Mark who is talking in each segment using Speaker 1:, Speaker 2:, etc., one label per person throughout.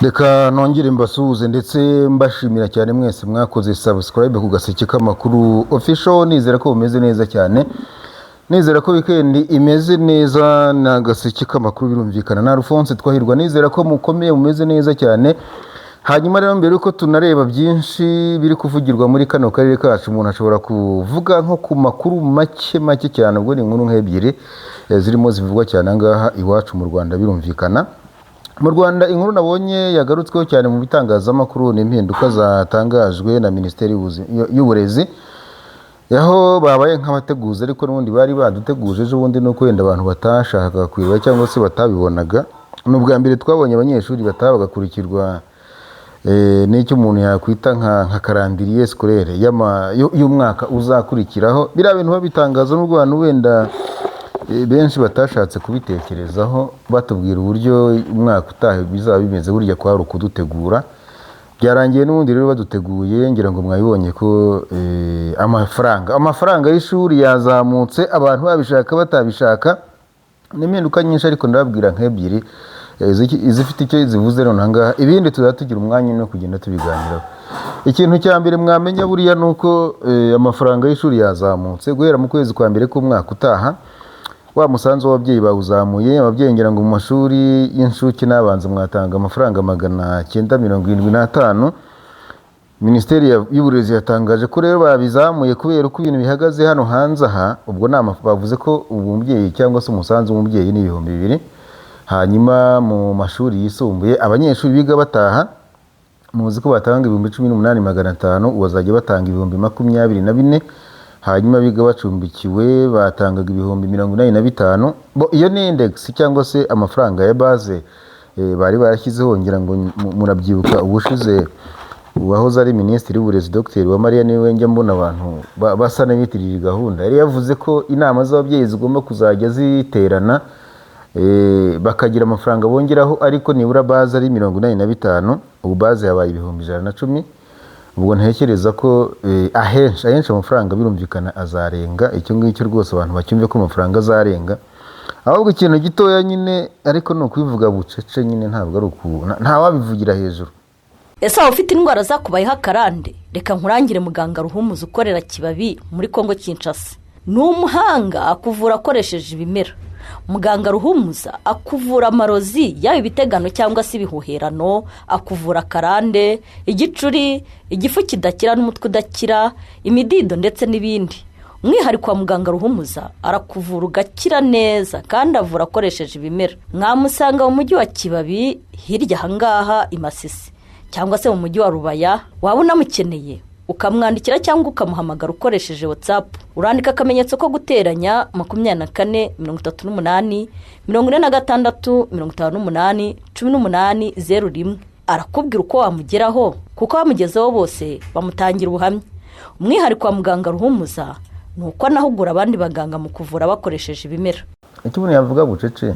Speaker 1: Reka nongere mbasuhuze ndetse mbashimira cyane mwese mwakoze subscribe ku Gaseke k'Amakuru official. Nizera ko bumeze neza cyane, nizera ko weekend imeze neza na Gaseke k'Amakuru birumvikana na Alphonse Twahirwa. Nizera ko mukomeye mumeze neza cyane. Hanyuma rero mbere uko tunareba byinshi biri kuvugirwa muri kano karere kacu, umuntu ashobora kuvuga nko ku makuru make cyane, ubwo ni inkuru nk'ebyiri zirimo zivugwa cyane ngaha iwacu mu Rwanda birumvikana. Mu Rwanda inkuru nabonye yagarutsweho cyane mu bitangazamakuru ni impinduka zatangajwe na Minisiteri y'Uburezi, yaho babaye nk'abateguza ariko n'ubundi bari baduteguje ejo bundi no kwenda abantu batashakaga kwiba cyangwa se batabibonaga. N'ubwa mbere twabonye abanyeshuri bagakurikirwa n'icyo umuntu yakwita nka calendrier scolaire y'umwaka uzakurikiraho. Biriya bintu babitangaza n'u Rwanda wenda benshi batashatse kubitekerezaho, batubwira uburyo umwaka utaha bizaba bimeze, burya kwari ukudutegura. Byarangiye n'ubundi rero baduteguye, ngira ngo mwabibonye ko amafaranga y'ishuri yazamutse, abantu babishaka batabishaka. N'impinduka nyinshi ariko ndababwira nk'ebyiri izifite icyo zivuze none ahangaha, ibindi tuzatugira umwanya no kugenda tubiganiraho. Ikintu cya mbere mwamenya buriya nuko amafaranga y'ishuri yazamutse guhera mu kwezi kwa mbere k'umwaka utaha. Wa musanzu w'ababyeyi bawuzamuye. Ababyeyi ngira ngo mu mashuri y'incuke n'abanza mwatanga amafaranga 975. Minisiteri y'Uburezi yatangaje ko rero babizamuye kubera uko ibintu bihagaze hano hanze aha. Ubwo bavuze ko umubyeyi cyangwa se umusanzu w'umubyeyi ni 2,000. Hanyuma mu mashuri yisumbuye abanyeshuri biga bataha, muzi ko batanga 18,500, ubazajya batanga 24,000. Hanyuma biga bacumbikiwe batangaga 85,000. Iyo ni index cyangwa se amafaranga ya base bari barashyizeho. Ngira ngo murabyibuka ubushize uwahoze ari Minisitiri w'Uburezi Dr. Uwamariya niwe njya mbona abantu basa n'abitirira gahunda. Yari yavuze ko inama z'ababyeyi zigomba kuzajya ziterana bakagira amafaranga bongeraho, ariko nibura base ari 85. Ubu base yabaye 110,000. Ubwo ntekereza ko ahenshi amafaranga birumvikana azarenga icyo ngicyo rwose, abantu bacyumve ko amafaranga azarenga. Ahubwo ikintu gitoya nyine ariko ni ukubivuga bucece nyine, ntabwo ari nta wabivugira hejuru.
Speaker 2: Ese waba ufite indwara zakubayeho akarande? Reka nkurangire muganga Ruhumuza ukorera Kibabi muri Kongo Kinshasa. Ni umuhanga akuvura akoresheje ibimera. Muganga Ruhumuza akuvura amarozi, yaba ibitegano cyangwa se ibihuherano, akuvura karande, igicuri, igifu kidakira n'umutwe udakira, imidido ndetse n'ibindi. Umwihariko wa muganga Ruhumuza arakuvura ugakira neza kandi avura akoresheje ibimera. Mwamusanga mu mujyi wa Kibabi hirya ahangaha i Masisi, cyangwa se mu mujyi wa Rubaya. Waba unamukeneye ukamwandikira cyangwa ukamuhamagara ukoresheje WhatsApp. Urandika akamenyetso ko guteranya 24 38 46 58 18 arakubwira uko wamugeraho, kuko bamugezeho bose bamutangira ubuhamya. Umwihariko wa muganga Ruhumuza ni uko anahugura abandi baganga mu kuvura bakoresheje ibimera.
Speaker 1: Icyo umuntu yavuga bucece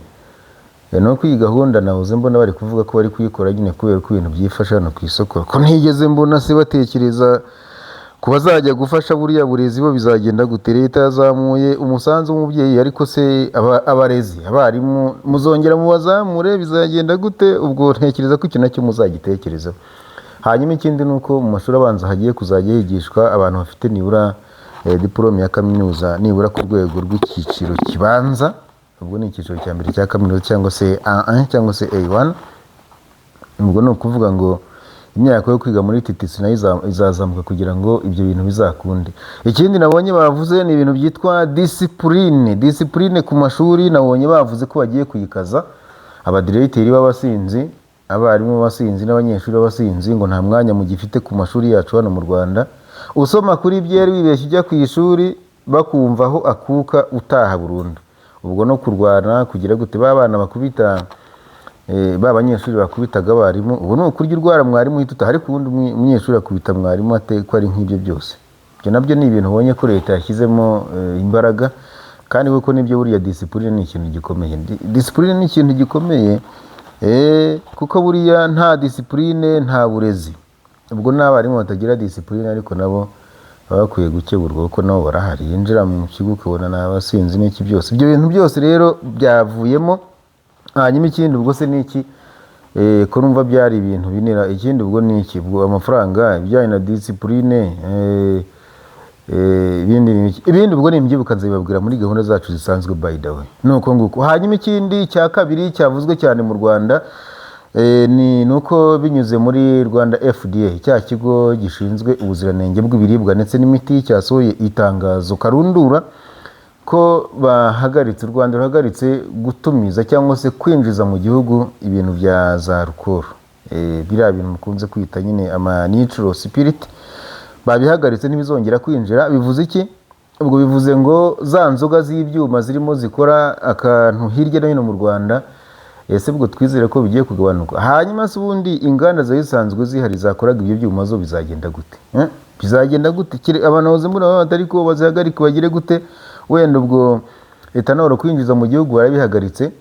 Speaker 1: no kwiyi gahunda nahoze mbona bari kuvuga ko bari kuyikora nyine kubera ko ibintu byifasha hano ku isoko, ko ntigeze mbona se batekereza ku bazajya gufasha buriya burezi bo bizagenda gute. Leta yazamuye umusanzu w'umubyeyi, ariko se abarezi abarimu muzongera mubazamure, bizagenda gute? Ubwo ntekereza ko ikintu nacyo muzagitekerezaho. Hanyuma ikindi nuko mu mashuri abanza hagiye kuzajya higishwa abantu bafite nibura diplome ya kaminuza nibura ku rwego rw'icyiciro kibanza. Ubwo ni icyiciro cya mbere cya kaminuza cyangwa se A1 cyangwa se A1. Ubwo ni ukuvuga ngo imyaka yo kwiga muri TTC nayo izazamuka kugira ngo ibyo bintu bizakunde. Ikindi nabonye bavuze ni ibintu byitwa discipline ku mashuri. Nabonye bavuze ko bagiye kuyikaza. Abadirecteri b'abasinzi, abarimu b'abasinzi n'abanyeshuri b'abasinzi ngo nta mwanya mu gifite ku mashuri yacu hano mu Rwanda. Usoma kuri byeri wibeshye ujya ku ishuri bakumvaho akuka utaha burundu. Ubwo no kurwana kugira gute babana bakubita b'abanyeshuri bakubitaga abarimu. Ubu ni ukurya urwara mwarimu uhita, ariko ubundi umunyeshuri akubita mwarimu ate ko ari nk'ibyo byose. Ibyo nabyo ni ibintu ubonye ko leta yashyizemo imbaraga, kandi kuko nibyo buriya discipline ni ikintu gikomeye. Discipline ni ikintu gikomeye kuko buriya nta discipline nta burezi. Ubwo n'abarimu batagira discipline ariko nabo baba bakwiye gukeburwa kuko nabo barahari. Yinjira mu kigo ukabona n'abasinzi n'iki byose. Ibyo bintu byose rero byavuyemo. Hanyuma ikindi ubwo se n'iki ko numva byari ibintu binira. Ikindi ubwo ni iki, ubwo amafaranga ibijyanye na disipurine, ibindi ubwo ni imbyibuka nzabibabwira muri gahunda zacu zisanzwe by the way. Nuko nguko. Hanyuma ikindi cya kabiri cyavuzwe cyane mu Rwanda ni nuko binyuze muri Rwanda FDA, cya kigo gishinzwe ubuziranenge bw'ibiribwa ndetse n'imiti, cyasohoye itangazo karundura ko bahagaritse, u Rwanda ruhagaritse gutumiza cyangwa se kwinjiza mu gihugu ibintu bya za alcohol, biriya bintu mukunze kwita nyine ama natural spirit, babihagaritse ntibizongera kwinjira. Bivuze iki? Ubwo bivuze ngo za nzoga z'ibyuma zirimo zikora akantu hirya no hino mu Rwanda, ese ubwo twizere ko bigiye kugabanuka. Hanyuma se ubundi inganda zisanzwe zihari zakoraga ibyo byuma zo bizagenda gute? Bizagenda gute? Abantu bose muri abo batari ko bazihagarika bagire gute? Wenda ubwo etanol kwinjiza mu gihugu barabihagaritse,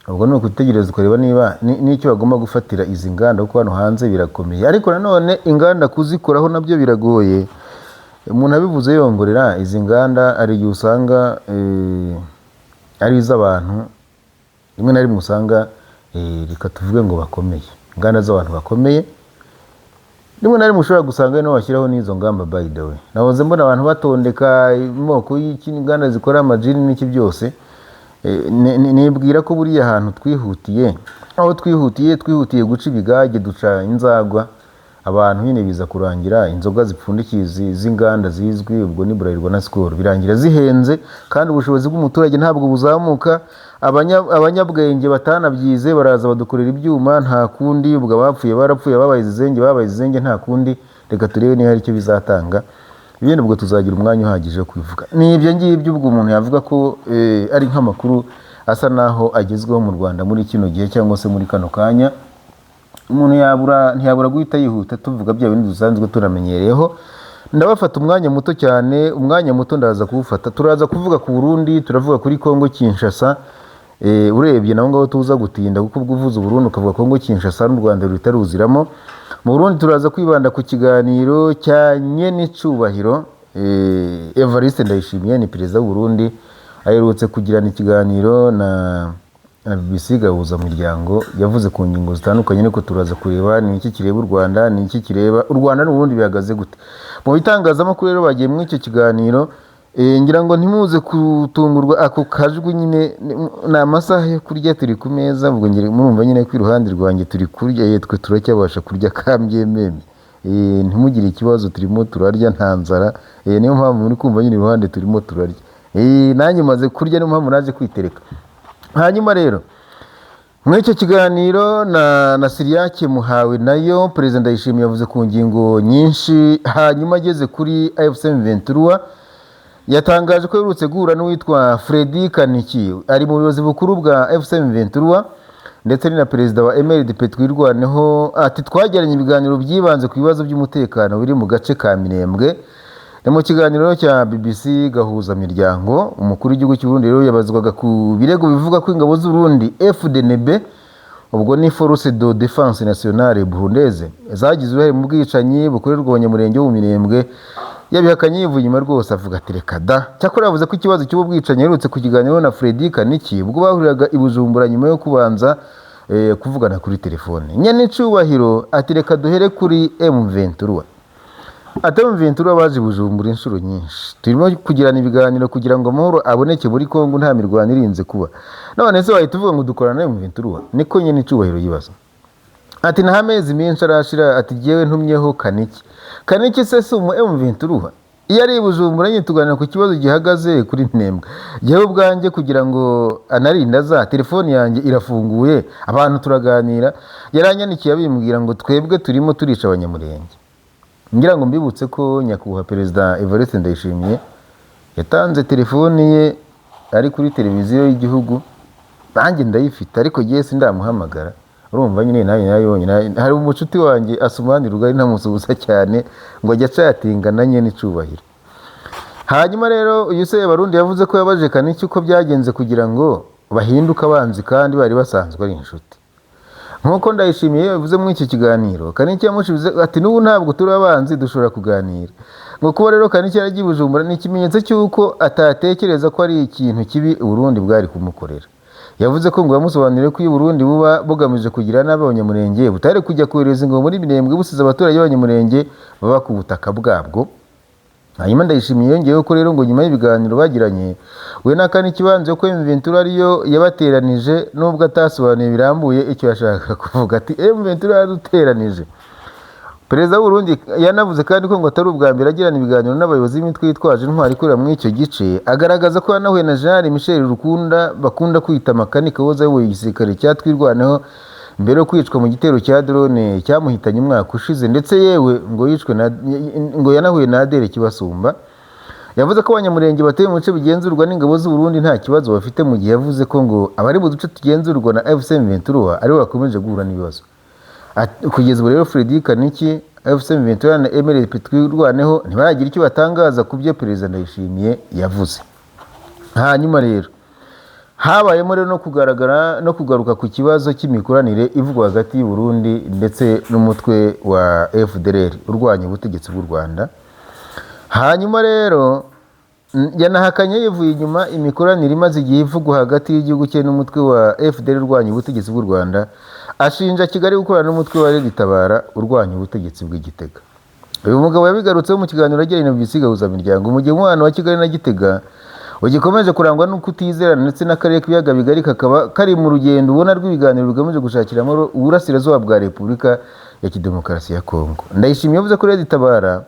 Speaker 1: ubwo ni ukutegereza ukareba niba n'icyo bagomba gufatira izi nganda, kuko hano hanze birakomeye. Ariko nanone inganda kuzikoraho nabyo biragoye. Umuntu abivuze yongorera, izi nganda ari igihe usanga ari iz'abantu rimwe na rimwe usanga reka tuvuge ngo bakomeye, inganda z'abantu bakomeye, rimwe na rimwe ushobora gusanga no bashyiraho n'izo ngamba by the way. Nahoze mbona abantu batondeka amoko y'inganda zikora amajini n'iki byose. Nibwira ko buriya ahantu twihutiye, aho twihutiye guca ibigage, duca inzagwa, abantu nyine biza kurangira inzoga zipfundikiye z'inganda zizwi, ubwo ni Bralirwa na Skol, birangira zihenze kandi ubushobozi bw'umuturage ntabwo buzamuka. Abanyabwenge batanabyize baraza badukorera ibyuma, nta kundi, ubwo abapfuye barapfuye, babaye izenge nta kundi. Reka turebe niba hari icyo bizatanga, ibindi ubwo tuzagira umwanya uhagije wo kubivuga. Ni ibyo ngibyo ubwo umuntu yavuga ko ari nk'amakuru asa naho agezweho mu Rwanda muri kino gihe cyangwa se muri kano kanya. Umuntu ntiyabura guhita yihuta tuvuga bya bintu dusanzwe tunamenyereyeho. Ndabafata umwanya muto cyane, umwanya muto ndaza kuwufata. Turaza kuvuga ku Burundi, turavuga kuri Kongo Kinshasa. Urebye naho ngaho tuza gutinda, kuko ubwo uvuze Burundi ukavuga Kongo Kinshasa n'u Rwanda rutaruziramo. Mu Burundi turaza kwibanda ku kiganiro cya Nyenicubahiro Evariste Ndayishimiye, ni perezida w'u Burundi. Aherutse kugirana ikiganiro na BBC Gahuzamiryango, yavuze ku ngingo zitandukanye, niko turaza kureba ni iki kireba u Rwanda, ni iki kireba u Rwanda n'ubundi bihagaze gute. Mu bitangazamakuru rero bagiye muri icyo kiganiro, ngira ngo ntimuze kutungurwa ako kajwi nyine, ni amasaha yo kurya, turi ku meza, ubwo murumva nyine ko iruhande rwanjye turi kurya, twe turacyabasha kurya kambyememe. Ntimugire ikibazo, turimo turarya nta nzara, niyo mpamvu muri kumva nyine iruhande turimo turarya. Nanjye maze kurya, niyo mpamvu naje kwitereka. Hanyuma rero muri icyo kiganiro na Siriake Muhawe nayo Perezida Ndayishimiye yavuze ku ngingo nyinshi. Hanyuma ageze kuri AFC M23 yatangaje ko yerutse guhura n'uwitwa Fredy Kaniki, ari mu buyobozi bukuru bwa AFC M23, ndetse ni na perezida wa MRDP Twirwaneho. Ati twagiranye ibiganiro byibanze ku bibazo by'umutekano biri mu gace ka Minembwe. Ni mu kiganiro cya BBC Gahuzamiryango. Umukuru w'igihugu cy'u Burundi rero yabazwaga ku birego bivuga ko ingabo z'u Burundi FDNB, ubwo ni Force de Défense Nationale Burundaise, zagize uruhare mu bwicanyi bukorerwa abanyamurenge bo mu Minembwe. Yabihakanye yivuye inyuma rwose, avuga ati reka da. Cyakora yavuze ko ikibazo cy'ubu bwicanyi yerutse ku kiganiro na Fredy Kaniki ubwo bahuriraga i Bujumbura nyuma yo kubanza kuvugana kuri telefone. Nyenicubahiro ati reka duhere kuri M23. Ati M23 baje Bujumbura inshuro nyinshi, turimo kugirana ibiganiro kugira ngo amahoro aboneke muri Kongo, nta mirwano irinze kuba. None se wahita uvuga ngo dukorana na M23? Niko Nyenicubahiro yibaza. Ati nta mezi menshi arashira, ati jyewe ntumyeho Kaniki se si umu M23? Iyo ari Bujumbura nyine tuganira ku kibazo gihagaze kuri Minembwe. Jyewe ubwanjye kugira ngo anarinda za telefone yanjye irafunguye, abantu turaganira. Yaranyanikiye abimbwira ngo twebwe turimo turica abanyamurenge. Ngira ngo mbibutse ko nyakubahwa Perezida Evariste Ndayishimiye yatanze telefone ye ari kuri televiziyo y'igihugu, nanjye ndayifite ariko giye sindamuhamagara. Urumva nyine nayibonye, hari umucuti wanjye Asumani Rugari ntamusuhuza cyane ngo ajya acatinga na Nyenicubahiro. Hanyuma rero uyu se Barundi yavuze ko yabaje Kaniki uko byagenze kugira ngo bahinduke abanzi kandi bari basanzwe ari inshuti. Nkuko Ndayishimiye yavuze muri iki kiganiro, Kaniki yamushibize ati n'ubu ntabwo turi abanzi, dushobora kuganira. Ngo kuba rero Kaniki yaragiye Bujumbura ni ikimenyetso cy'uko atatekereza ko ari ikintu kibi Burundi bwari kumukorera. yavuze ko ngo bamusobanurire ko iyo Burundi buba bugamije kugira nabi abanyamurenge butari kujya kohereza ingabo muri Minembwe busize abaturage b'abanyamurenge baba ku butaka bwabwo. Hanyuma Ndayishimiye yongeyeho ko rero ngo nyuma y'ibiganiro bagiranye we n'akandi kibanza ko M23 ariyo yabateranije nubwo atasobanuye birambuye icyo yashaka kuvuga ati M23 yaduteranije. Perezida w'u Burundi yanavuze kandi ko ngo atari ubwa mbere agirana ibiganiro n'abayobozi b'imitwe yitwaje intwari ikorera muri icyo gice, agaragaza ko yanahuye na General Michel Rukunda bakunda kwita makanika woza ayoboye igisirikare cyatwirwaneho mbere yo kwicwa mu gitero cya drone cyamuhitanye umwaka ushize, ndetse yewe ngo yanahuye na Adere Kibasumba. Yavuze ko abanyamurenge batuye mu bice bigenzurwa n'ingabo z'u Burundi nta kibazo bafite, mu gihe yavuze ko ngo abari mu duce tugenzurwa na FCM23 aribo bakomeje guhura n'ibibazo. Kugeza ubu rero Frederic Kaniki, FCM23 na MLP twirwaneho ntibaragira icyo batangaza ku byo Perezida Ndayishimiye yavuze. Hanyuma rero habayemo rero no kugaruka ku kibazo cy'imikoranire ivugwa hagati y'u Burundi ndetse n'umutwe wa FDLR urwanya ubutegetsi bw'u Rwanda. Hanyuma rero yanahakanye yivuye inyuma imikoranire imaze igihe ivugwa hagati y'igihugu cye n'umutwe wa FDLR urwanya ubutegetsi bw'u Rwanda, ashinja Kigali gukorana n'umutwe wa Red Tabara urwanya ubutegetsi bw'Igitega. Uyu mugabo yabigarutseho mu kiganiro yagiranye na BBC Gahuzamiryango mu gihe umwana wa Kigali na Gitega ugikomeje kurangwa no kutizerana ndetse n'akarere k'ibiyaga bigari kakaba kari mu rugendo ubona rw'ibiganiro bigamije gushakira amahoro uburasirazuba bwa Repubulika ya Demokarasi ya Kongo. Ndayishimiye yavuze ko Red Tabara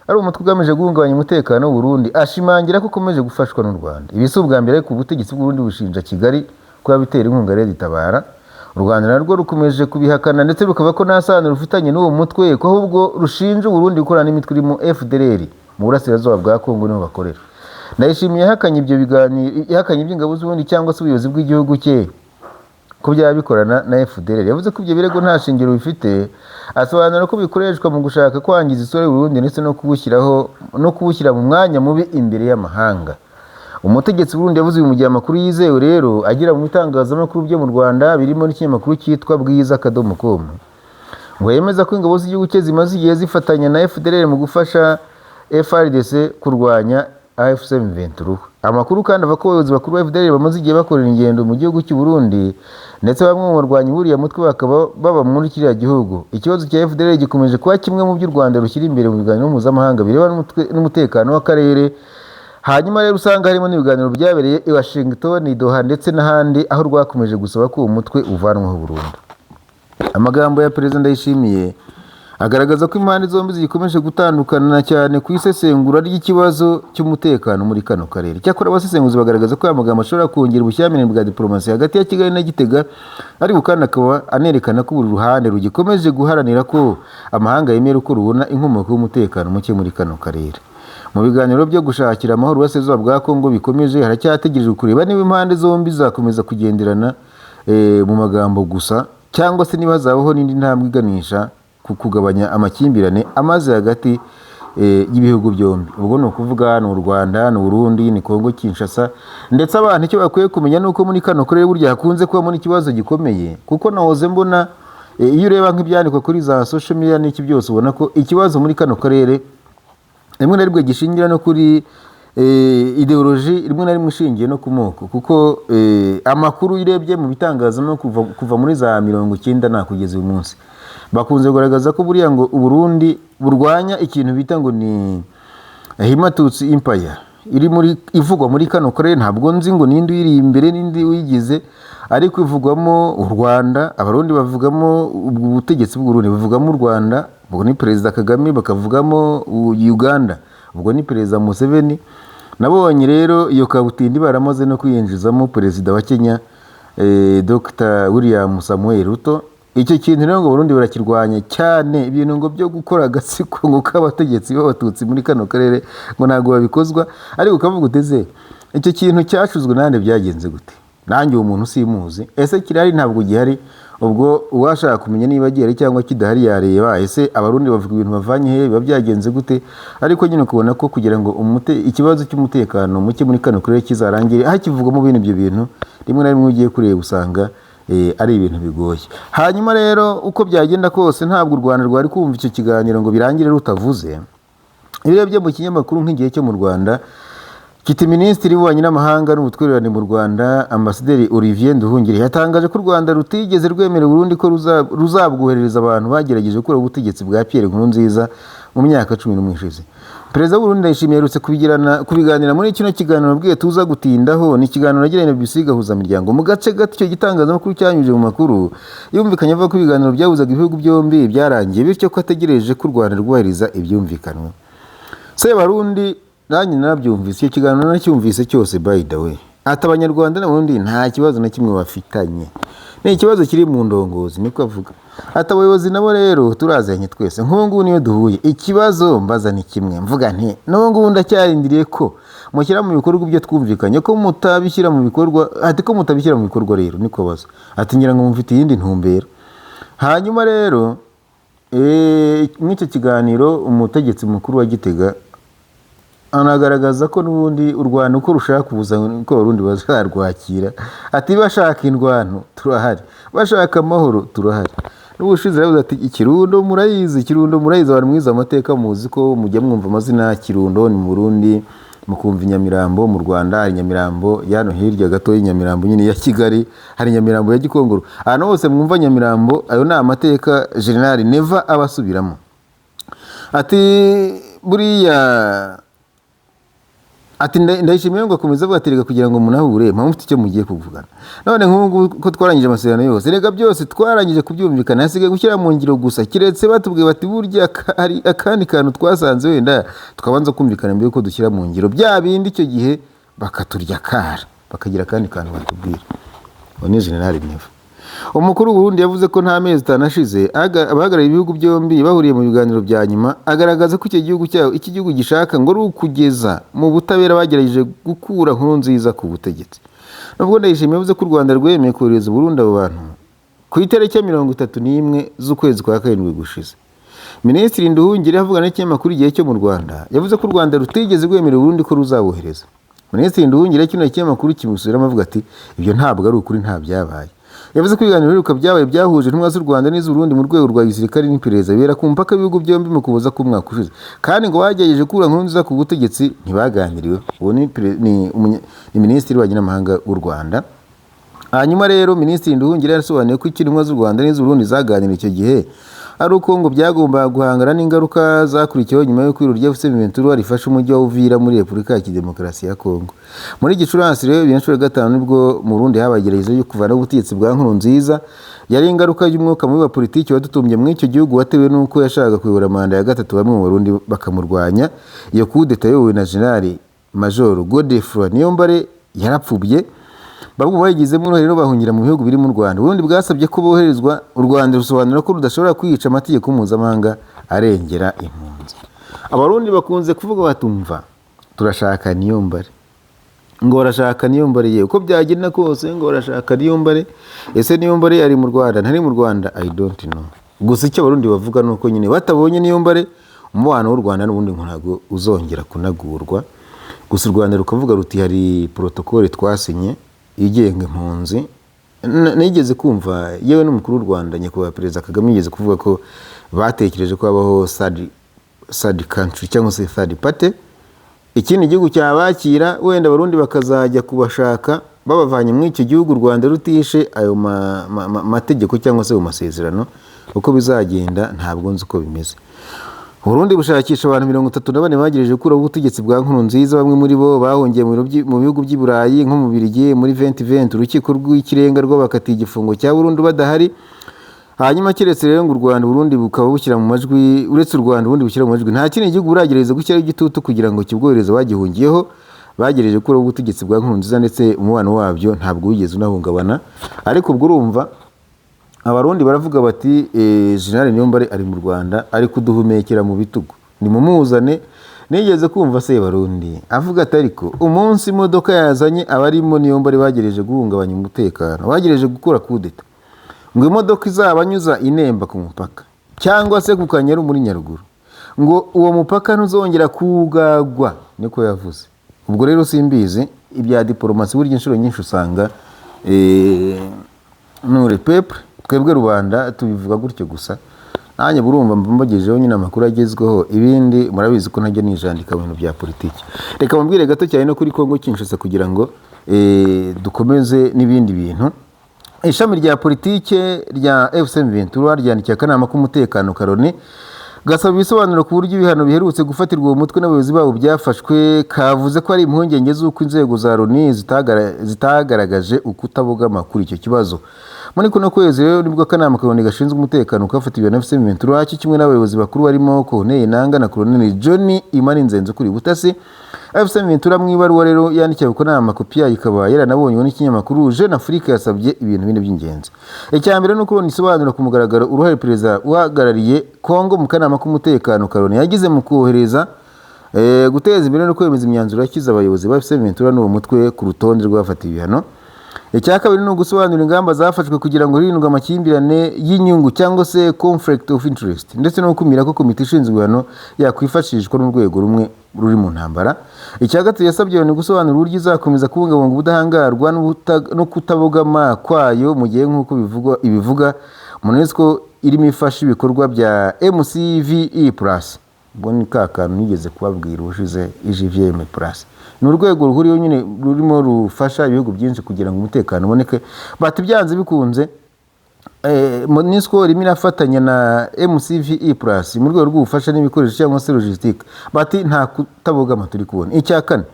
Speaker 1: ari umutwe ugamije guhungabanya umutekano w'u Burundi, ashimangira ko ukomeje gufashwa n'u Rwanda. Ibi si ubwa mbere ku butegetsi bw'u Burundi bushinja Kigali ko yabitera inkunga Red Tabara. U Rwanda narwo rukomeje kubihakana ndetse rukavuga ko nta sano rufitanye n'uwo mutwe, ko ahubwo rushinja u Burundi gukorana n'imitwe irimo FDLR mu burasirazuba bwa Kongo niho bakorera. Ndayishimiye yahakanye ibyo biganiro, yahakanye iby'ingabo z'u Burundi cyangwa se ubuyobozi bw'igihugu cye ko byaba bikorana na FDLR. Yavuze ko ibyo birego nta shingiro bifite, asobanura ko bikoreshwa mu gushaka kwangiza isura y'u Burundi ndetse no kubushyira mu mwanya mubi imbere y'amahanga. Umutegetsi w'u Burundi yavuze uyu mu gihe amakuru yizewe rero agira mu bitangazamakuru byo mu Rwanda birimo n'ikinyamakuru cyitwa Bwiza.com, ngo yemeza ko ingabo z'igihugu cye zimaze igihe zifatanya na FDLR mu gufasha FARDC kurwanya AFC/M23. Amakuru kandi ava ko abayobozi bakuru ba FDLR bamaze igihe bakorera ingendo mu gihugu cy'u Burundi ndetse bamwe mu barwanyi buriya mutwe bakaba baba muri kiriya gihugu. Ikibazo cya FDLR gikomeje kuba kimwe mu by'u Rwanda rushyira imbere mu biganiro mpuzamahanga bireba n'umutekano w'akarere. Hanyuma rero usanga harimo n'ibiganiro byabereye i Washington, i Doha ndetse n'ahandi, aho rwakomeje gusaba ko uwo mutwe uvanwaho burundu. Amagambo ya Perezida Ndayishimiye agaragaza ko impande zombi zikomeje gutandukana cyane ku isesengura ry'ikibazo cy'umutekano muri kano karere. Cyakora abasesenguzi bagaragaza ko aya magambo ashobora kongera ubushyamirane bwa diplomasi hagati ya Kigali na Gitega, ariko kandi akaba anerekana ko buri ruhande rugikomeje guharanira ko amahanga yemera uko rubona inkomoko y'umutekano muke muri kano karere. Mu biganiro byo gushakira amahoro uburasirazuba bwa Kongo bikomeje, haracyategerejwe kureba niba impande zombi zakomeza kugenderana mu magambo gusa cyangwa se niba hazabaho n'indi ntambwe iganisha ku kugabanya amakimbirane amaze hagati y'ibihugu byombi. Ubwo ni ukuvuga ni u Rwanda, ni Burundi, ni Kongo Kinshasa. Ndetse abantu icyo bakwiye kumenya nuko muri kano karere burya hakunze kuba muri ikibazo gikomeye, kuko nahoze mbona iyo ureba nk'ibyandikwa kuri za social media n'iki byose ubona ko ikibazo muri kano karere rimwe na rimwe gishingira no kuri ideoloji, rimwe na rimwe ishingiye no ku moko, kuko amakuru urebye mu bitangazamakuru kuva muri za 90 nta kugeza uyu munsi bakunze kugaragaza ko buriya ngo Uburundi burwanya ikintu bita ngo ni Himatutsi Empire ivugwa muri kano karere. Ntabwo nzi ngo ninde uyiri imbere ninde uyigize, ariko ivugwamo u Rwanda, abarundi bavugamo ubutegetsi bw'u Burundi, bavugamo u Rwanda, ubwo ni Perezida Kagame, bakavugamo Uganda, ubwo ni Perezida Museveni. Nabonye rero iyo kabutindi baramaze no kwinjizamo Perezida wa Kenya Dr. William Samuel Ruto. Icyo kintu rero ngo Burundi barakirwanya cyane, ibintu ngo byo gukora agatsiko ngo k'abategetsi b'abatutsi muri kano karere ngo ntabwo babikozwa. Ariko ukavuga uteze icyo kintu cyashuzwe nande byagenze gute? Nanjye uwo muntu simuzi. Ese kirari ntabwo gihari? Ubwo uwashaka kumenya niba gihari cyangwa kidahari yareba, ese abarundi bavuga ibintu bavanye he, biba byagenze gute? Ariko nyine kubona ko kugira ngo ikibazo cy'umutekano muke muri kano karere kizarangire hakivugamo ibintu ibyo bintu, rimwe na rimwe ugiye kureba usanga ari ibintu bigoye. Hanyuma rero uko byagenda kose ntabwo u Rwanda rwari kumva icyo kiganiro ngo birangire rutavuze. Iyo urebye mu kinyamakuru nk'igihe cyo mu Rwanda kiti minisitiri w'ububanyi n'amahanga n'ubutwererane mu Rwanda Ambasaderi Olivier Nduhungire yatangaje ko u Rwanda rutigeze rwemera Burundi ko ruzabwoherereza abantu bagerageje gukora ubutegetsi bwa Pierre Nkurunziza mu myaka 11 ishize. Perezida w'u Burundi yishimiye yarutse kubiganira muri kino kiganiro bwiye tuza gutindaho ni ikiganiro nagiranye na BBC gahuza miryango mu gace gato cyo gitangazamakuru cyanyuje mu makuru yumvikanye avuga ko ibiganiro byabuzaga ibihugu byombi byarangiye bityo ko ategereje ko u Rwanda rwubahiriza ibyumvikanwe. Sebarundi nanjye narabyumvise icyo kiganiro nacyumvise cyose by the way. Ati abanyarwanda n'abundi nta kibazo na kimwe bafitanye. Ni ikibazo kiri mu ndongozi niko avuga. Ati abayobozi nabo rero turazanye twese nk'ubu niyo duhuye ikibazo mbaza ni kimwe mvuga nti n'ubu ndacyarindiriye ko mushyira mu bikorwa ibyo twumvikanye ko mutabishyira mu bikorwa ati ko mutabishyira mu bikorwa rero niko baza. Ati ngira ngo mufite iyindi ntumbero. Hanyuma rero mw'icyo kiganiro umutegetsi mukuru wa Gitega anagaragaza ko n'ubundi u Rwanda uko rushaka kubuza ko Abarundi bazarwakira. Ati bashaka indwano turahari, bashaka amahoro turahari. N'ubushize yavuze ati Kirundo murayizi abantu mwiza amateka muzi ko mujya mwumva amazina Kirundo ni mu Burundi mukumva Nyamirambo mu Rwanda hari Nyamirambo yano hirya gato y'Inyamirambo nyine ya Kigali hari Nyamirambo ya Gikongoro. Ahantu hose mwumva Nyamirambo ayo ni amateka General Neva abasubiramo. Ati buriya ati ndayishimiye ngo akomeza avuga kugira ngo munahure mpamufite icyo mugiye kuvugana. None nk'ubu ko twarangije amasezerano yose rega byose twarangije kubyumvikana hasigaye gushyira mu ngiro gusa kiretse batubwiye bati burya hari akandi kantu twasanze wenda tukabanza kumvikana mbere ko dushyira mu ngiro bya bindi icyo gihe bakaturya kara bakagira akandi kantu batubwira. Ni General Neva. Umukuru w'Uburundi yavuze ko nta mezi tanashize abahagarariye ibihugu byombi bahuriye mu biganiro bya nyuma agaragaza ko iki gihugu gishaka ngo ari ukugeza mu butabera bagerageje gukura Nkurunziza ku butegetsi. Nubwo Ndayishimiye yavuze ko u Rwanda rwemeye kohereza Burundi abo bantu ku itariki ya 31 z'ukwezi kwa karindwi gushize. Minisitiri Nduhungire avugana n'ikinyamakuru Igihe cyo mu Rwanda yavuze ko u Rwanda rutigeze rwemera Burundi ko ruzabohereza. Minisitiri Nduhungire kino kinyamakuru kimusubiramo avuga ati ibyo ntabwo ari ukuri nta byabaye. Yavuze ko ibiganiro biheruka byabaye byahuje intumwa z'u Rwanda n'iz'u Burundi mu rwego rwa gisirikare n'iperereza bibera ku mpaka w'ibihugu byombi mu kuboza ku mwaka ushize kandi ngo bagerageje kura Nkurunziza ku butegetsi ntibaganiriwe. Uwo ni Minisitiri w'Ububanyi n'Amahanga w'u Rwanda. Hanyuma rero Minisitiri Nduhungire yasobanuye ko intumwa z'u Rwanda n'iz'u Burundi zaganiriye icyo gihe ari uko ngo byagombaga guhangana n'ingaruka zakurikiyeho nyuma yo kwirura rya FC23 rifashe umujyi wa Uvira muri Repubulika ya Demokarasi ya Kongo. Muri Gicurasi rero 2025 nibwo mu Burundi habagerageje yo kuvana ubutegetsi bwa Nkurunziza yari ingaruka y'umwuka mubi wa politiki wadutumye muri icyo gihugu watewe nuko yashaka kuyobora manda ya gatatu bamwe mu Burundi bakamurwanya. Iyo kudeta yowe na General Major Godefroid Niyombare yarapfubye. Bamwe bayigizemo uruhare rero bahungira mu bihugu biri mu Rwanda. Uburundi bwasabye ko boherezwa u Rwanda rusobanura ko rudashobora kwica amategeko mpuzamahanga arengera impunzi. Abarundi bakunze kuvuga batumva turashaka Niyombare ngo barashaka Niyombare ye uko byagenda kose ngo barashaka Niyombare. Ese Niyombare ari mu Rwanda ntari mu Rwanda I don't know. Gusa icyo abarundi bavuga nuko nyine batabonye Niyombare umubano w'u Rwanda n'ubundi ntago uzongera kunagurwa. Gusa u Rwanda rukavuga ruti hari protocole twasinye igenga impunzi. Nigeze kumva yewe n'umukuru w'u Rwanda nyakubahwa Perezida Kagame yigeze kuvuga ko batekereje ko habaho third country cyangwa se third party ikindi gihugu cyabakira wenda Abarundi bakazajya kubashaka babavanye muri icyo gihugu u Rwanda rutishe ayo mategeko cyangwa se mu masezerano. Uko bizagenda ntabwo nzi uko bimeze. Burundi bushakisha abantu 34 bagereje gukura ubutegetsi bwa Nkurunziza. Bamwe muri bo bahungiye mu bihugu by'i Burayi nko mu Bubiligi muri 2020 urukiko rw'ikirenga rw'abakatiye igifungo cya Burundi badahari. Hanyuma kiretse rero ngo u Rwanda Burundi bukaba bushyira mu majwi uretse u Rwanda Burundi bushyira mu majwi nta kindi gihugu buragereza gushyiraho igitutu kugira ngo kibwohereze bagihungiyeho bagereje gukura ubutegetsi bwa Nkurunziza ndetse umubano wabyo ntabwo wigeze unahungabana. Ariko ubwo urumva Abarundi baravuga bati General Niyombare ari mu Rwanda ari kuduhumekera mu bitugu nimumuzane. Nigeze kumva se Barundi avuga ati ariko umunsi imodoka yazanye abarimo Niyombare bagereje guhungabanya umutekano bagereje gukora kudeta ngo imodoka izabanyuza inemba ku mupaka cyangwa se ku Kanyaru muri Nyaruguru ngo uwo mupaka ntuzongera kugagwa niko yavuze. Ubwo rero simbizi ibya diplomasi burya inshuro nyinshi usanga nure pepe twebwe rubanda tubivuga gutyo gusa nanjye burumva mbagejeho nyine amakuru agezweho, ibindi murabizi ko ntajya nijandika mu bintu bya politiki. Reka mubwire gato cyane no kuri Kongo Kinshasa kugira ngo dukomeze n'ibindi bintu. Ishami rya politike rya FC23 ryandikiye akanama k'umutekano Karoni gasaba ibisobanuro ku buryo ibihano biherutse gufatirwa uwo mutwe n'abayobozi babo byafashwe. Kavuze ko ari impungenge z'uko inzego za Loni zitagaragaje ukutabogama kuri icyo kibazo. Muri kuno kwezi rero nibwo akanama Karoni gashinzwe umutekano kafata ibihano FC23 kimwe n'abayobozi bakuru barimo Corneille Nangaa na Colonel John Imani Nzenze kuri Butasi. FC23 mu ibaruwa rero yandikiye ko nama kopi yayo ikaba yaranabonywe n'ikinyamakuru Jeune Afrique yasabye ibintu bine by'ingenzi. Icyambere no Loni isobanura ku mugaragaro uruhare perezida uhagarariye Kongo mu kanama k'umutekano Karoni yagize mu kohereza guteza imbere no kwemeza imyanzuro yakiza abayobozi ba FC23 n'uwo mutwe ku rutonde rwafatiwe ibihano. Icyakabiri no gusobanura ingamba zafashwe kugira ngo hirindwe amakimbirane y'inyungu cyangwa se conflict of interest, ndetse no gukumira ko komite ishinzwe ibihano yakwifashishwa n'urwego rumwe ruri mu ntambara. Icyagatatu yasabye ni gusobanura uburyo izakomeza kubungabunga ubudahangarwa no kutabogama kwayo mu gihe nk'uko ibivuga MONUSCO irimo ifasha ibikorwa bya MCVE+. Boni kakantu nigeze kubabwira ubushize IGVM+. Ni urwego ruhuriyeho nyine rurimo rufasha ibihugu byinshi kugira ngo umutekano uboneke. Bati byanze bikunze MONUSCO irimo irafatanya na MCVE+ mu rwego rw'ubufasha n'ibikoresho cyangwa se logistique. Bati nta kutabogama turi kubona. Icyakane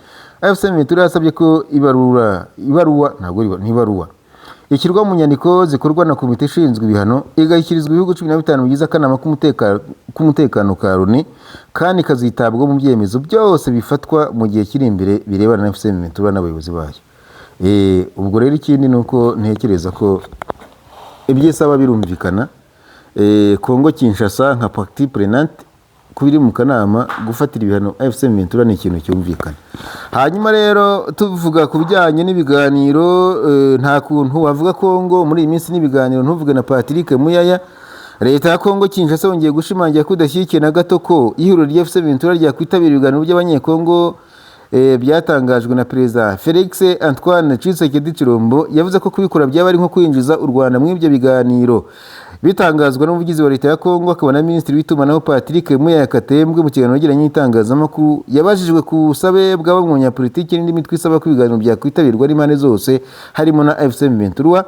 Speaker 1: FC23 yasabye ko ibaruwa ntabwo ntibaruwa ikirwa mu nyandiko zikorwa na komite ishinzwe ibihano igashyikirizwa ibihugu 15 bigize akanama k'umutekano ka Loni, kandi kazitabwa mu byemezo byose bifatwa mu gihe kiri imbere birebana na FC23 n'abayobozi bayo. Ubwo rero ikindi nuko ntekereza ko ibyesaba birumvikana. Kongo Kinshasa nka partie prenante kubiri mu kanama gufatira ibihano FC23 ni ikintu cyumvikana. Hanyuma rero tuvuga ku bijyanye n'ibiganiro, nta kuntu wavuga Kongo muri iyi minsi n'ibiganiro ntuvuge na Patrick Muyaya. Leta ya Kongo Kinshasa yongeye gushimangira ko idashyigikiye na gato ko ihuriro rya FC23 ryakwitabira ibiganiro by'abanyekongo. Byatangajwe na Perezida Felix Antoine Tshisekedi Tshilombo. Yavuze ko kubikora byaba ari nko kwinjiza u Rwanda mu ibyo biganiro. Bitangazwa n'umuvugizi wa leta ya Kongo akaba na Minisitiri w'itumanaho Patrick Muyaya Katembwe mu kiganiro yagiranye n'itangazamakuru. Yabajijwe ku busabe bw'abo mu banyapolitiki n'indi mitwe isaba ko ibiganiro byakwitabirwa n'impande zose harimo na FC23.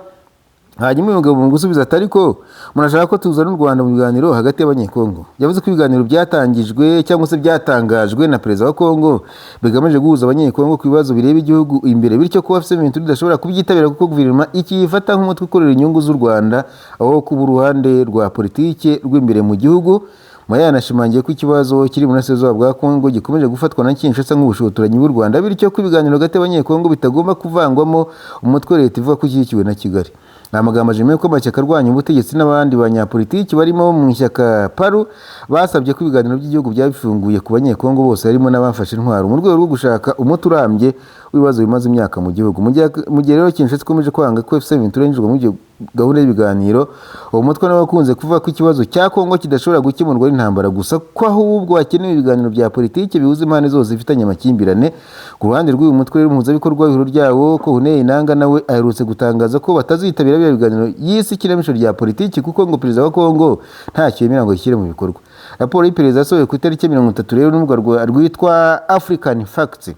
Speaker 1: Hanyuma uyu mugabo mu gusubiza ati ariko murashaka ko tuzana u Rwanda mu biganiro hagati y'abanyekongo. Yavuze ko ibiganiro byatangijwe cyangwa se byatangajwe na perezida wa Kongo bigamije guhuza abanyekongo ku bibazo bireba igihugu imbere, bityo ko FC23 idashobora kubyitabira kuko guverinoma ikifata nk'umutwe ukorera inyungu z'u Rwanda aho kuba uruhande rwa politike rw'imbere mu gihugu. Muyaya yanashimangiye ko ikibazo kiri mu burasirazuba bwa Kongo gikomeje gufatwa na Kinshasa nk'ubushotoranyi bw'u Rwanda, bityo ko ibiganiro hagati y'abanyekongo bitagomba kuvangwamo umutwe leta ivuga ko ushyigikiwe na Kigali. Amagambo ajemeye ko amashyaka arwanya ubutegetsi n'abandi banyapolitiki barimo mu ishyaka PARU basabye ko ibiganiro by'igihugu byabifunguye ku banyekongo bose harimo n'abafashe intwaro mu rwego rwo gushaka umuti urambye w'ibibazo bimaze imyaka mu gihugu. Mu gihe rero Kinshasa ikomeje kwanga ko FC23 yinjizwa muri gahunda y'ibiganiro, uwo mutwe nawe wakunze kuvuga ko ikibazo cya Kongo kidashobora gukemurwa n'intambara gusa, ko ahubwo hakenewe ibiganiro bya politiki bihuza impande zose zifitanye amakimbirane. Ku ruhande rw'uyu mutwe rero impuzabikorwa w'ihuriro ryawo Corneille Nangaa nawe aherutse gutangaza ko batazitabira bya biganiro y'isi ikinamico rya politiki kuko ngo perezida wa Kongo nta cyemera ngo yishyire mu bikorwa. Raporo y'iperereza yasohoye ku itariki 30 rero n'urubuga rwitwa African Facts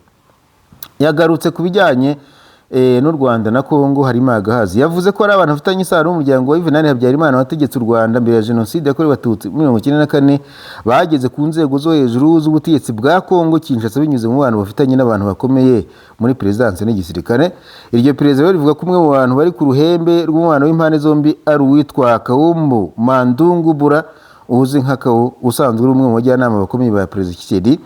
Speaker 1: yagarutse ku bijyanye n'u Rwanda na Kongo harimo agahazi. Yavuze ko ari abantu bafitanye isano n'umuryango wa Juvenal Habyarimana wategetse u Rwanda mbere ya jenoside yakorewe Abatutsi muri 1994 bageze ku nzego zo hejuru z'ubutegetsi bwa Kongo Kinshasa binyuze mu bantu bafitanye n'abantu bakomeye muri presidence n'igisirikare. Iryo perezida rero rivuga ko umwe mu bantu bari ku ruhembe rw'umwana w'impande zombi ari uwitwa Kaumbo Mandungu Bura uzi nka Kawo usanzwe uri umwe mu bajyanama bakomeye ba Perezida Tshisekedi.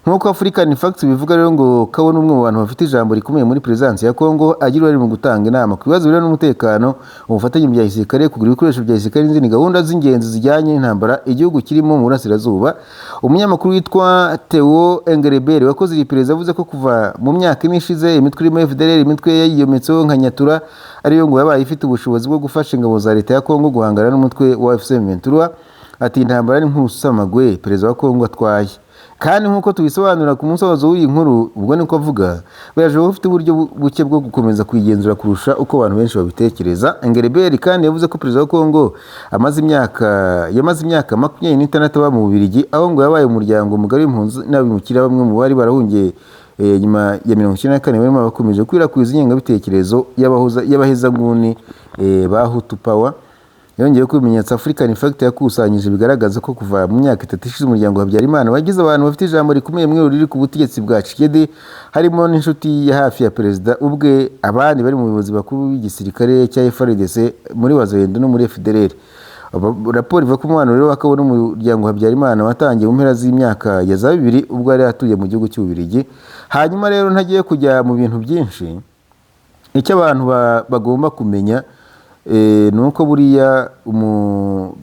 Speaker 1: Nk'uko African Facts bivuga rero ngo Kawo ni umwe mu bantu bafite ijambo rikomeye muri presidence ya Kongo, agira uruhare mu gutanga inama ku bibazo bireba n'umutekano, ubufatanye bya gisirikare, kugura ibikoresho bya gisirikare n'izindi gahunda z'ingenzi zijyanye n'intambara igihugu kirimo mu burasirazuba. Umunyamakuru witwa Theo Engelbert wakoze iri perezida avuze ko kuva mu myaka ine ishize imitwe irimo FDLR, imitwe yiyometseho nka Nyatura ariyo ngo yabaye ifite ubushobozi bwo gufasha ingabo za leta ya Kongo guhangana n'umutwe wa FC23. Ati intambara ni nk'usamagwe perezida wa Kongo atwaye. kandi nk'uko tubisobanura ku musozo w'iyi nkuru ubwo niko avuga baje bafite uburyo buke bwo gukomeza kwigenzura kurusha uko abantu benshi babitekereza. Engelbert kandi yavuze ko perezida wa Kongo yamaze imyaka 26 aba mu Bubiligi, aho ngo yabaye umuryango mugari w'impunzi n'abimukira bamwe mu bari barahungiye nyuma ya 1994 barimo bakomeje kwirakwiriza ingengabitekerezo y'abahezanguni ba Hutu Power. Yongeye ko ibimenyetso African Fact yakusanyije bigaragaza ko kuva mu myaka 3 ishize umuryango wa Habyarimana wagize abantu bafite ijambo rikomeye mu ruri ku butegetsi bwa Tshisekedi, harimo n'inshuti ya hafi ya perezida ubwe, abandi bari mu buyobozi bakuru b'igisirikare cya FARDC muri Wazalendo no muri FDLR. Raporo iva ku mwana rero bakabona umuryango wa Habyarimana watangiye mu mpera z'imyaka ya za 2000 ubwo yari atuye mu gihugu cy'Ububiligi. Hanyuma rero ntagiye kujya mu bintu byinshi, icyo abantu bagomba kumenya nuko buriya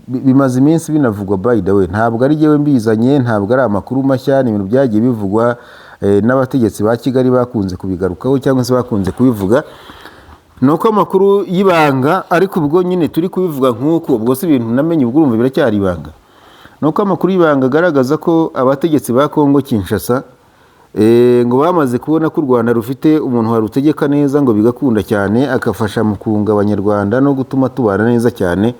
Speaker 1: bimaze iminsi binavugwa, by the way ntabwo ari jewe mbizanye, ntabwo ari amakuru mashya, ni ibintu byagiye bivugwa n'abategetsi ba Kigali bakunze kubigarukaho cyangwa se bakunze kubivuga. Nuko amakuru y'ibanga, ariko ubwo nyine turi kubivuga nk'uko ubwo si ibintu namenye, ubwo urumva biracyari ibanga. Nuko amakuru y'ibanga agaragaza ko abategetsi ba Kongo Kinshasa ngo bamaze kubona ko u Rwanda rufite umuntu warutegeka neza ngo bigakunda cyane, akafasha mu kunga abanyarwanda no gutuma tubana neza cyane.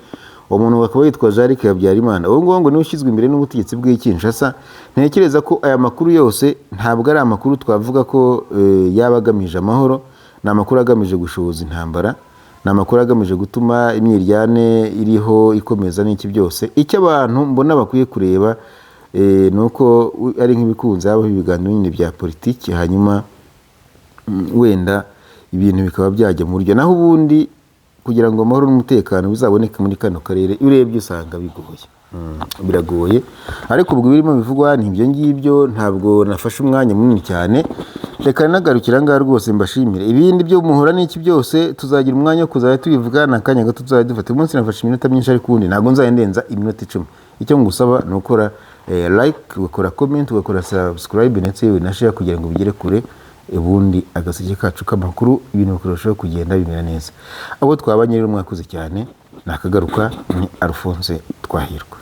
Speaker 1: Uwo muntu bakaba yitwa Jean-Luc Habyarimana. Uwo ngo niwe ushyizwe imbere n'ubutegetsi bw'i Kinshasa. Ntekereza ko aya makuru yose ntabwo ari amakuru twavuga ko yaba agamije amahoro, ni amakuru agamije gushoza intambara, ni amakuru agamije gutuma imyiryane iriho ikomeza n'iki byose. Icyo abantu mbona bakwiye kureba nuko ari nk'ibikunze habaho ibiganiro nyine bya politiki, hanyuma wenda ibintu bikaba byajya mu buryo, naho ubundi kugira ngo amahoro n'umutekano bizaboneke muri kano karere urebye usanga bigoye, biragoye. Ariko ubwo birimo bivugwa ni ibyo ngibyo, ntabwo nafashe umwanya munini cyane. Reka nagarukira ngaha rwose mbashimire. Ibindi byo muhora n'iki byose tuzagira umwanya wo kuzajya tubivuga, n'akanya gato tuzajya dufata. Umunsi nafashe iminota myinshi, ariko ubundi ntabwo nzayendenza iminota 10. Icyo ngusaba ni ukora like, ugakora comment, ugakora subscribe ndetse na share kugira ngo bigere kure, ubundi agaseke kacu k'amakuru ibintu bikarushaho kugenda bimera neza. Abo twabanye rero mwakoze cyane, nakagaruka ni Alphonse Twahirwa.